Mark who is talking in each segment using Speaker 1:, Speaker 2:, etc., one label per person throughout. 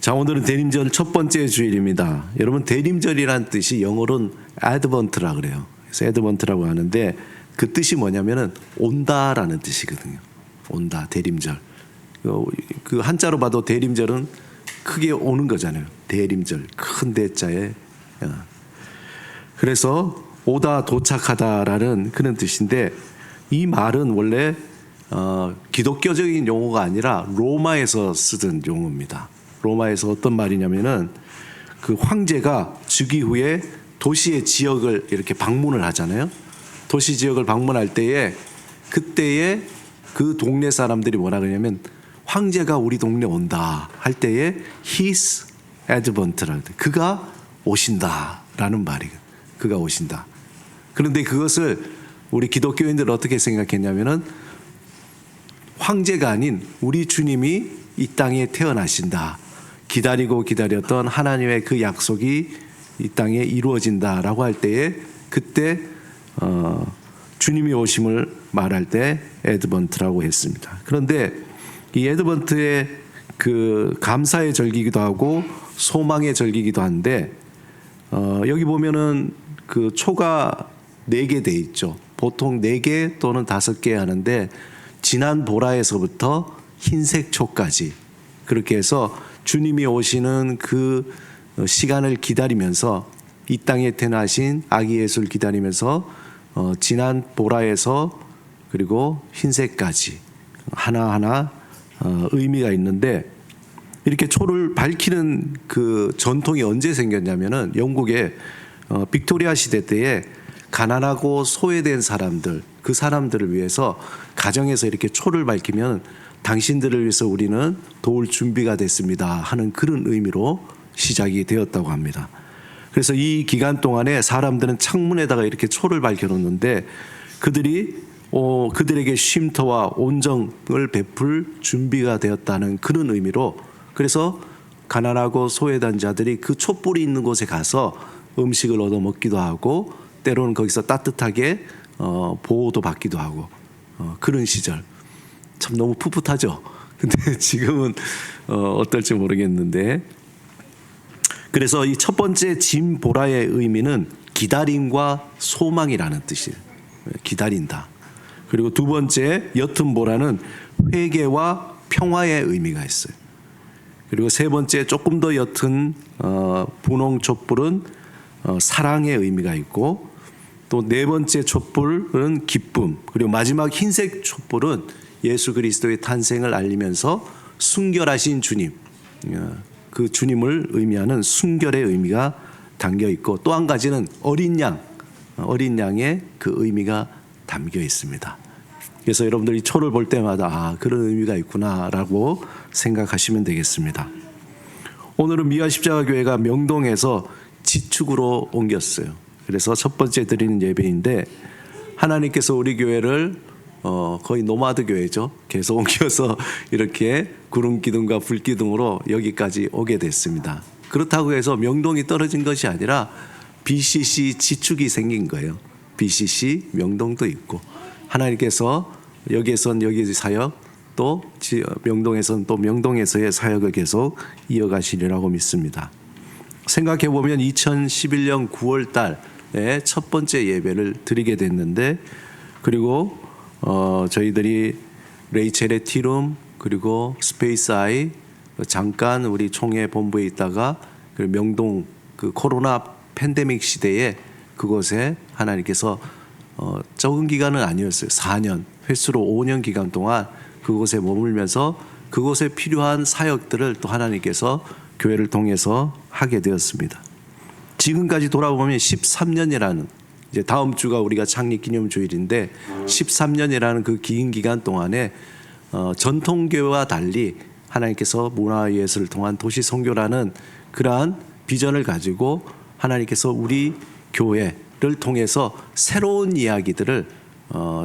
Speaker 1: 자, 오늘은 대림절 첫 번째 주일입니다. 여러분, 대림절이란 뜻이 영어로는 advent라 그래요. 그래서 advent라고 하는데 그 뜻이 뭐냐면은 온다라는 뜻이거든요. 온다, 대림절. 그 한자로 봐도 대림절은 크게 오는 거잖아요. 대림절, 큰 대자에. 그래서 오다, 도착하다라는 그런 뜻인데, 이 말은 원래 기독교적인 용어가 아니라 로마에서 쓰던 용어입니다. 로마에서 어떤 말이냐면은 그 황제가 즉위 후에 도시의 지역을 이렇게 방문을 하잖아요. 도시 지역을 방문할 때에 그때에 그 동네 사람들이 뭐라 그러냐면 황제가 우리 동네 온다 할 때에 His advent라고 해요. 그가 오신다라는 말이에요. 그가 오신다. 그런데 그것을 우리 기독교인들은 어떻게 생각했냐면은 황제가 아닌 우리 주님이 이 땅에 태어나신다. 기다리고 기다렸던 하나님의 그 약속이 이 땅에 이루어진다라고 할 때에 그때 주님이 오심을 말할 때 에드번트라고 했습니다. 그런데 이 에드번트의 그 감사의 절기이기도 하고 소망의 절기이기도 한데 여기 보면은 그 초가 4개 돼 있죠. 보통 4개 또는 5개 하는데 진한 보라에서부터 흰색 초까지 그렇게 해서 주님이 오시는 그 시간을 기다리면서 이 땅에 태어나신 아기 예수를 기다리면서 진한 보라에서 그리고 흰색까지 하나하나 의미가 있는데 이렇게 초를 밝히는 그 전통이 언제 생겼냐면은 영국의 빅토리아 시대 때에 가난하고 소외된 사람들, 그 사람들을 위해서 가정에서 이렇게 초를 밝히면 당신들을 위해서 우리는 도울 준비가 됐습니다 하는 그런 의미로 시작이 되었다고 합니다. 그래서 이 기간 동안에 사람들은 창문에다가 이렇게 초를 밝혀놓는데 그들에게 쉼터와 온정을 베풀 준비가 되었다는 그런 의미로 그래서 가난하고 소외된 자들이 그 촛불이 있는 곳에 가서 음식을 얻어 먹기도 하고 때로는 거기서 따뜻하게 보호도 받기도 하고 그런 시절 참 너무 풋풋하죠. 근데 지금은 어떨지 모르겠는데 그래서 이 첫 번째 진보라의 의미는 기다림과 소망이라는 뜻이에요. 기다린다. 그리고 두 번째 옅은 보라는 회개와 평화의 의미가 있어요. 그리고 세 번째 조금 더 옅은 분홍 촛불은 사랑의 의미가 있고 또 네 번째 촛불은 기쁨 그리고 마지막 흰색 촛불은 예수 그리스도의 탄생을 알리면서 순결하신 주님 그 주님을 의미하는 순결의 의미가 담겨 있고 또 한 가지는 어린 양의 그 의미가 담겨 있습니다. 그래서 여러분들이 초를 볼 때마다 그런 의미가 있구나라고 생각하시면 되겠습니다. 오늘은 미아 십자가교회가 명동에서 지축으로 옮겼어요. 그래서 첫 번째 드리는 예배인데 하나님께서 우리 교회를 거의 노마드 교회죠. 계속 옮겨서 이렇게 구름 기둥과 불 기둥으로 여기까지 오게 됐습니다. 그렇다고 해서 명동이 떨어진 것이 아니라 BCC 지축이 생긴 거예요. BCC 명동도 있고 하나님께서 여기에선 여기 사역 또 명동에선 또 명동에서의 사역을 계속 이어가시리라고 믿습니다. 생각해 보면 2011년 9월 달에 첫 번째 예배를 드리게 됐는데 그리고 저희들이 레이첼의 티룸 그리고 스페이스 아이 잠깐 우리 총회 본부에 있다가 그 명동 그 코로나 팬데믹 시대에 그곳에 하나님께서 적은 기간은 아니었어요. 4년 횟수로 5년 기간 동안 그곳에 머물면서 그곳에 필요한 사역들을 또 하나님께서 교회를 통해서 하게 되었습니다. 지금까지 돌아보면 13년이라는 이제 다음 주가 우리가 창립 기념 주일인데 13년이라는 그 긴 기간 동안에 전통교회와 달리 하나님께서 문화예술을 통한 도시 선교라는 그러한 비전을 가지고 하나님께서 우리 교회를 통해서 새로운 이야기들을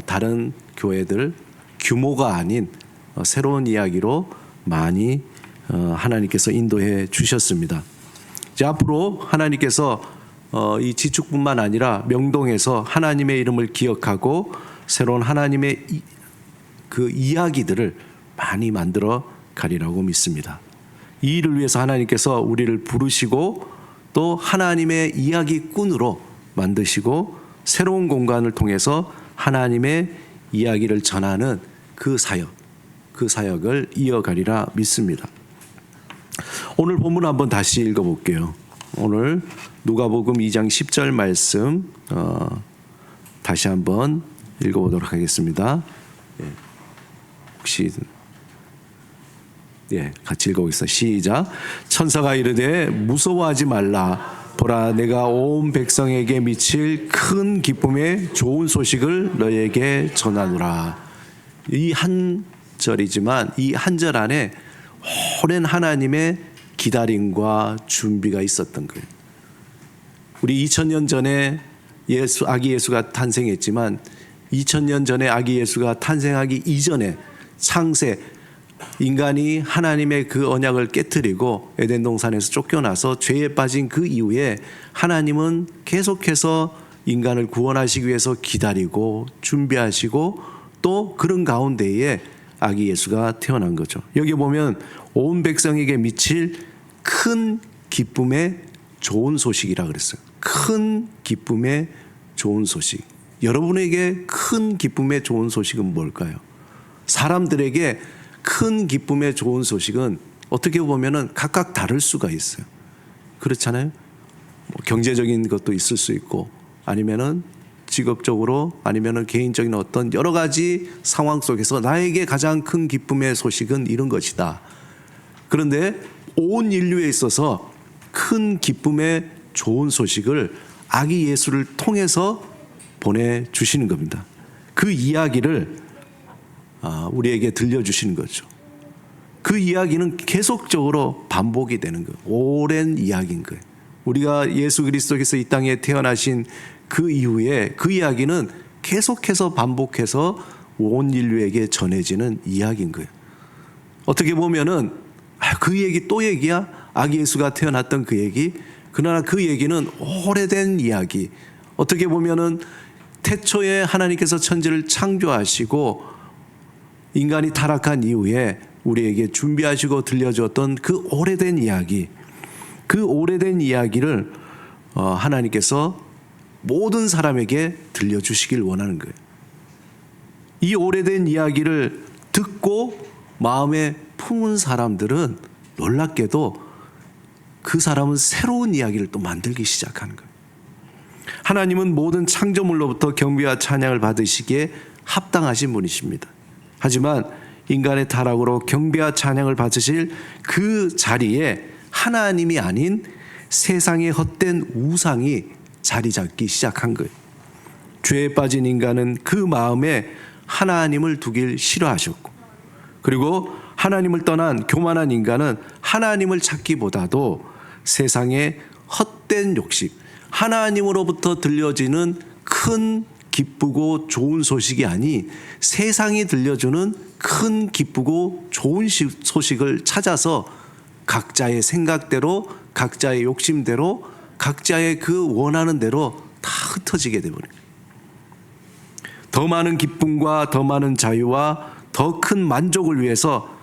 Speaker 1: 다른 교회들 규모가 아닌 새로운 이야기로 많이 하나님께서 인도해 주셨습니다. 이제 앞으로 하나님께서 이 지축뿐만 아니라 명동에서 하나님의 이름을 기억하고 새로운 하나님의 그 이야기들을 많이 만들어 가리라고 믿습니다. 이 일을 위해서 하나님께서 우리를 부르시고 또 하나님의 이야기꾼으로 만드시고 새로운 공간을 통해서 하나님의 이야기를 전하는 그 사역을 이어가리라 믿습니다. 오늘 본문 한번 다시 읽어볼게요. 오늘 누가복음 2장 10절 말씀 다시 한번 읽어보도록 하겠습니다. 혹시 같이 읽어보겠습니다. 시작. 천사가 이르되 무서워하지 말라. 보라, 내가 온 백성에게 미칠 큰 기쁨의 좋은 소식을 너에게 전하노라. 이 한 절이지만 이 한 절 안에 오랜 하나님의 기다림과 준비가 있었던 거예요. 우리 2000년 전에 아기 예수가 탄생했지만 2000년 전에 아기 예수가 탄생하기 이전에 창세, 인간이 하나님의 그 언약을 깨트리고 에덴 동산에서 쫓겨나서 죄에 빠진 그 이후에 하나님은 계속해서 인간을 구원하시기 위해서 기다리고 준비하시고 또 그런 가운데에 아기 예수가 태어난 거죠. 여기 보면 온 백성에게 미칠 큰 기쁨의 좋은 소식이라 그랬어요. 큰 기쁨의 좋은 소식. 여러분에게 큰 기쁨의 좋은 소식은 뭘까요? 사람들에게 큰 기쁨의 좋은 소식은 어떻게 보면은 각각 다를 수가 있어요. 그렇잖아요. 경제적인 것도 있을 수 있고 아니면은 직업적으로 아니면은 개인적인 어떤 여러 가지 상황 속에서 나에게 가장 큰 기쁨의 소식은 이런 것이다. 그런데 온 인류에 있어서 큰 기쁨의 좋은 소식을 아기 예수를 통해서 보내주시는 겁니다. 그 이야기를 우리에게 들려주시는 거죠. 그 이야기는 계속적으로 반복이 되는 거예요. 오랜 이야기인 거예요. 우리가 예수 그리스도께서 이 땅에 태어나신 그 이후에 그 이야기는 계속해서 반복해서 온 인류에게 전해지는 이야기인 거예요. 어떻게 보면은 그 얘기 또 얘기야? 아기 예수가 태어났던 그 얘기? 그러나 그 얘기는 오래된 이야기. 어떻게 보면은 태초에 하나님께서 천지를 창조하시고 인간이 타락한 이후에 우리에게 준비하시고 들려주었던 그 오래된 이야기, 그 오래된 이야기를 하나님께서 모든 사람에게 들려주시길 원하는 거예요. 이 오래된 이야기를 듣고 마음에 품은 사람들은 놀랍게도 그 사람은 새로운 이야기를 또 만들기 시작하는 거예요. 하나님은 모든 창조물로부터 경배와 찬양을 받으시기에 합당하신 분이십니다. 하지만 인간의 타락으로 경배와 찬양을 받으실 그 자리에 하나님이 아닌 세상의 헛된 우상이 자리 잡기 시작한 거예요. 죄에 빠진 인간은 그 마음에 하나님을 두길 싫어하셨고, 그리고 하나님을 떠난 교만한 인간은 하나님을 찾기보다도 세상의 헛된 욕심, 하나님으로부터 들려지는 큰 기쁘고 좋은 소식이 아니 세상이 들려주는 큰 기쁘고 좋은 소식을 찾아서 각자의 생각대로, 각자의 욕심대로, 각자의 그 원하는 대로 다 흩어지게 되버려요. 더 많은 기쁨과 더 많은 자유와 더 큰 만족을 위해서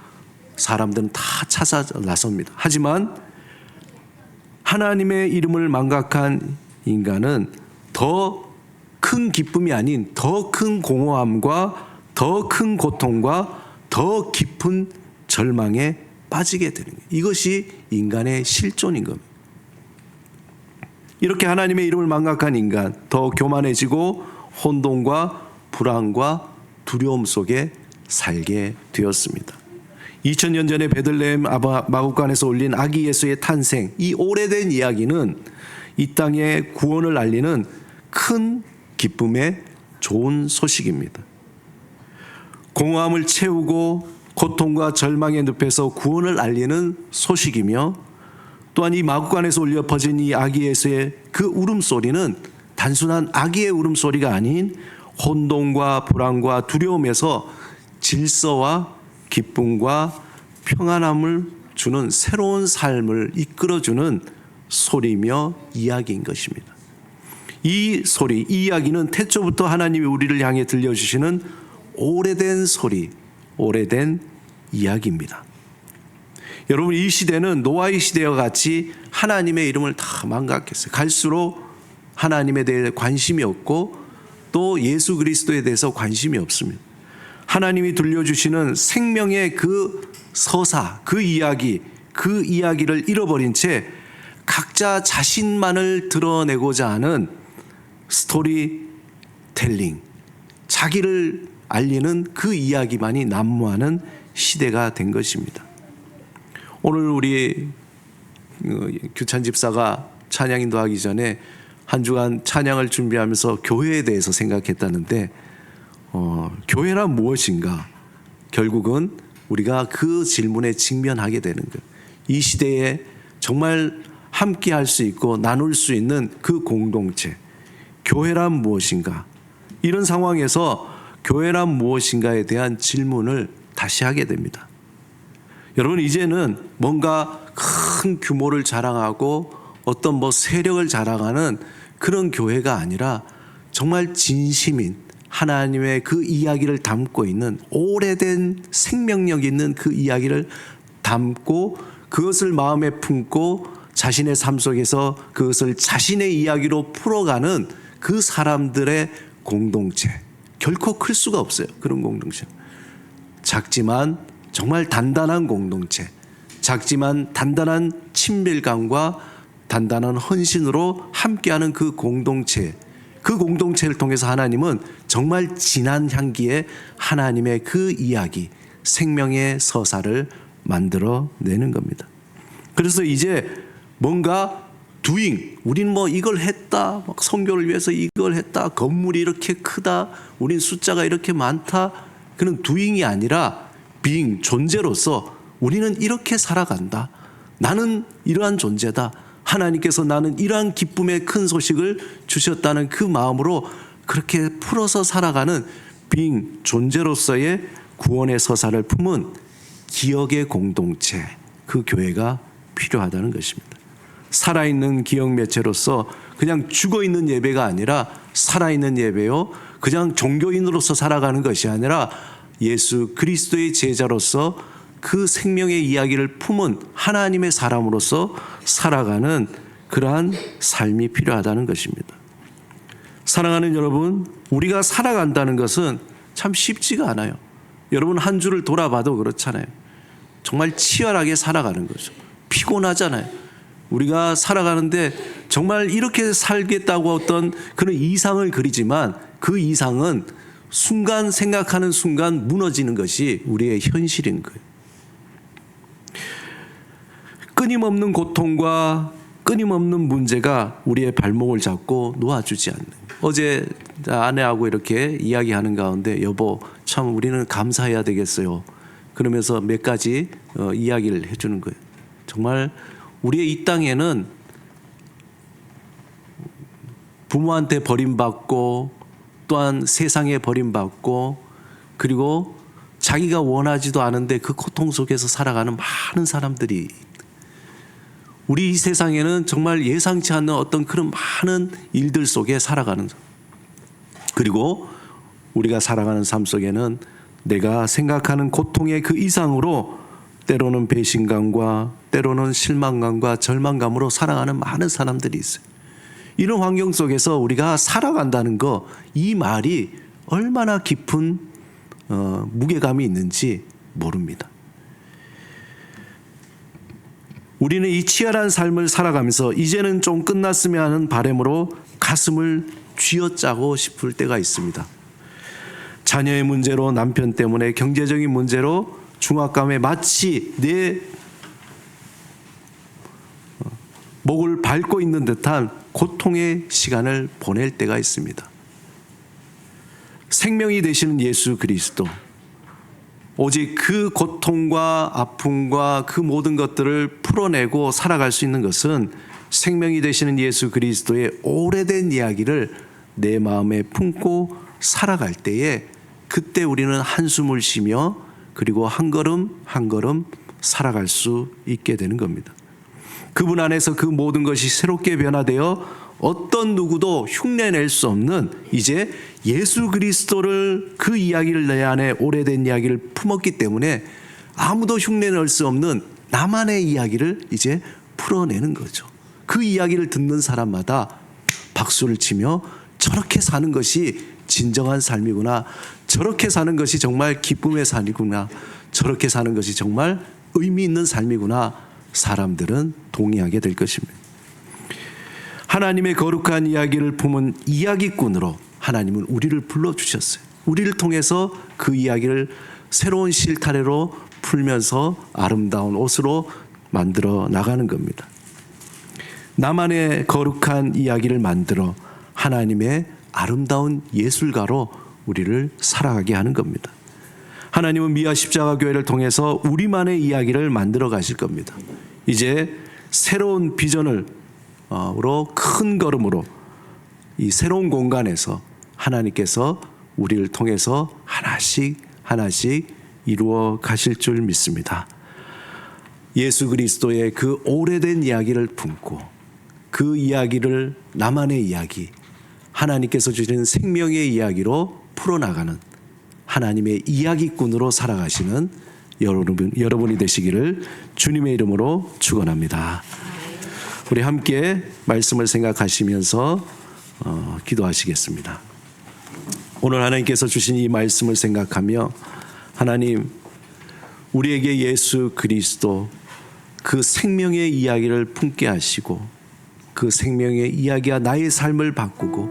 Speaker 1: 사람들은 다 찾아 나섭니다. 하지만 하나님의 이름을 망각한 인간은 더 큰 기쁨이 아닌 더 큰 공허함과 더 큰 고통과 더 깊은 절망에 빠지게 되는 거예요. 이것이 인간의 실존인 겁니다. 이렇게 하나님의 이름을 망각한 인간, 더 교만해지고 혼돈과 불안과 두려움 속에 살게 되었습니다. 2000년 전에 베들레헴 마구간에서 올린 아기 예수의 탄생, 이 오래된 이야기는 이 땅에 구원을 알리는 큰 기쁨의 좋은 소식입니다. 공허함을 채우고 고통과 절망의 늪에서 구원을 알리는 소식이며, 또한 이 마구간에서 울려 퍼진 이 아기 예수의 그 울음소리는 단순한 아기의 울음소리가 아닌 혼돈과 불안과 두려움에서 질서와 기쁨과 평안함을 주는 새로운 삶을 이끌어주는 소리며 이야기인 것입니다. 이 소리, 이 이야기는 태초부터 하나님이 우리를 향해 들려주시는 오래된 소리, 오래된 이야기입니다. 여러분, 이 시대는 노아의 시대와 같이 하나님의 이름을 다 망각했어요. 갈수록 하나님에 대해 관심이 없고 또 예수 그리스도에 대해서 관심이 없습니다. 하나님이 들려주시는 생명의 그 서사, 그 이야기를 잃어버린 채 각자 자신만을 드러내고자 하는 스토리텔링, 자기를 알리는 그 이야기만이 난무하는 시대가 된 것입니다. 오늘 우리 규찬 집사가 찬양 인도하기 전에 한 주간 찬양을 준비하면서 교회에 대해서 생각했다는데, 교회란 무엇인가? 결국은 우리가 그 질문에 직면하게 되는 거예요. 이 시대에 정말 함께 할 수 있고 나눌 수 있는 그 공동체, 교회란 무엇인가? 이런 상황에서 교회란 무엇인가에 대한 질문을 다시 하게 됩니다. 여러분, 이제는 뭔가 큰 규모를 자랑하고 어떤 세력을 자랑하는 그런 교회가 아니라 정말 진심인 하나님의 그 이야기를 담고 있는, 오래된 생명력 있는 그 이야기를 담고 그것을 마음에 품고 자신의 삶 속에서 그것을 자신의 이야기로 풀어가는 그 사람들의 공동체, 결코 클 수가 없어요. 그런 공동체, 작지만 정말 단단한 공동체, 작지만 단단한 친밀감과 단단한 헌신으로 함께하는 그 공동체, 그 공동체를 통해서 하나님은 정말 진한 향기의 하나님의 그 이야기, 생명의 서사를 만들어내는 겁니다. 그래서 이제 뭔가 doing, 우린 이걸 했다, 선교를 위해서 이걸 했다, 건물이 이렇게 크다, 우린 숫자가 이렇게 많다, 그런 doing이 아니라 being, 존재로서 우리는 이렇게 살아간다, 나는 이러한 존재다, 하나님께서 나는 이러한 기쁨의 큰 소식을 주셨다는 그 마음으로 그렇게 풀어서 살아가는 being, 존재로서의 구원의 서사를 품은 기억의 공동체, 그 교회가 필요하다는 것입니다. 살아있는 기억 매체로서 그냥 죽어있는 예배가 아니라 살아있는 예배요, 그냥 종교인으로서 살아가는 것이 아니라 예수 그리스도의 제자로서 그 생명의 이야기를 품은 하나님의 사람으로서 살아가는 그러한 삶이 필요하다는 것입니다. 사랑하는 여러분, 우리가 살아간다는 것은 참 쉽지가 않아요. 여러분, 한 주를 돌아봐도 그렇잖아요. 정말 치열하게 살아가는 거죠. 피곤하잖아요. 우리가 살아가는데 정말 이렇게 살겠다고 어떤 그런 이상을 그리지만 그 이상은 순간, 생각하는 순간 무너지는 것이 우리의 현실인 거예요. 끊임없는 고통과 끊임없는 문제가 우리의 발목을 잡고 놓아주지 않는. 어제 아내하고 이렇게 이야기하는 가운데, 여보, 참 우리는 감사해야 되겠어요, 그러면서 몇 가지 이야기를 해주는 거예요. 정말 우리의 이 땅에는 부모한테 버림받고 또한 세상에 버림받고 그리고 자기가 원하지도 않은데 그 고통 속에서 살아가는 많은 사람들이, 우리 이 세상에는 정말 예상치 않는 어떤 그런 많은 일들 속에 살아가는, 그리고 우리가 살아가는 삶 속에는 내가 생각하는 고통의 그 이상으로 때로는 배신감과 때로는 실망감과 절망감으로 살아가는 많은 사람들이 있어요. 이런 환경 속에서 우리가 살아간다는 거, 이 말이 얼마나 깊은 무게감이 있는지 모릅니다. 우리는 이 치열한 삶을 살아가면서 이제는 좀 끝났으면 하는 바람으로 가슴을 쥐어짜고 싶을 때가 있습니다. 자녀의 문제로, 남편 때문에, 경제적인 문제로 중압감에 마치 내 목을 밟고 있는 듯한 고통의 시간을 보낼 때가 있습니다. 생명이 되시는 예수 그리스도, 오직 그 고통과 아픔과 그 모든 것들을 풀어내고 살아갈 수 있는 것은 생명이 되시는 예수 그리스도의 오래된 이야기를 내 마음에 품고 살아갈 때에, 그때 우리는 한숨을 쉬며 그리고 한 걸음 한 걸음 살아갈 수 있게 되는 겁니다. 그분 안에서 그 모든 것이 새롭게 변화되어 어떤 누구도 흉내낼 수 없는, 이제 예수 그리스도를, 그 이야기를 내 안에 오래된 이야기를 품었기 때문에 아무도 흉내낼 수 없는 나만의 이야기를 이제 풀어내는 거죠. 그 이야기를 듣는 사람마다 박수를 치며 저렇게 사는 것이 진정한 삶이구나. 저렇게 사는 것이 정말 기쁨의 삶이구나. 저렇게 사는 것이 정말 의미 있는 삶이구나. 사람들은 동의하게 될 것입니다. 하나님의 거룩한 이야기를 품은 이야기꾼으로 하나님은 우리를 불러주셨어요. 우리를 통해서 그 이야기를 새로운 실타래로 풀면서 아름다운 옷으로 만들어 나가는 겁니다. 나만의 거룩한 이야기를 만들어 하나님의 아름다운 예술가로 우리를 살아가게 하는 겁니다. 하나님은 미아 십자가 교회를 통해서 우리만의 이야기를 만들어 가실 겁니다. 이제 새로운 비전으로 큰 걸음으로 이 새로운 공간에서 하나님께서 우리를 통해서 하나씩 이루어 가실 줄 믿습니다. 예수 그리스도의 그 오래된 이야기를 품고 그 이야기를 나만의 이야기, 하나님께서 주신 생명의 이야기로 풀어나가는 하나님의 이야기꾼으로 살아가시는 여러분이 되시기를 주님의 이름으로 축원합니다. 우리 함께 말씀을 생각하시면서 기도하시겠습니다. 오늘 하나님께서 주신 이 말씀을 생각하며 하나님, 우리에게 예수 그리스도 그 생명의 이야기를 품게 하시고 그 생명의 이야기가 나의 삶을 바꾸고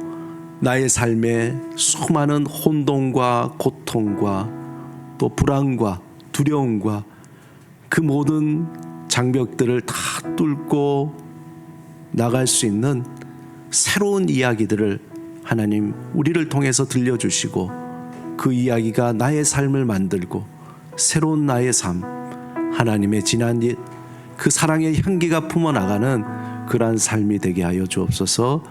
Speaker 1: 나의 삶에 수많은 혼돈과 고통과 또 불안과 두려움과 그 모든 장벽들을 다 뚫고 나갈 수 있는 새로운 이야기들을 하나님 우리를 통해서 들려주시고 그 이야기가 나의 삶을 만들고 새로운 나의 삶, 하나님의 지난 옛 그 사랑의 향기가 품어나가는 그러한 삶이 되게 하여 주옵소서.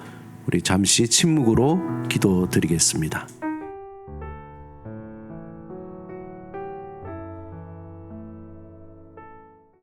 Speaker 1: 우리 잠시 침묵으로 기도드리겠습니다.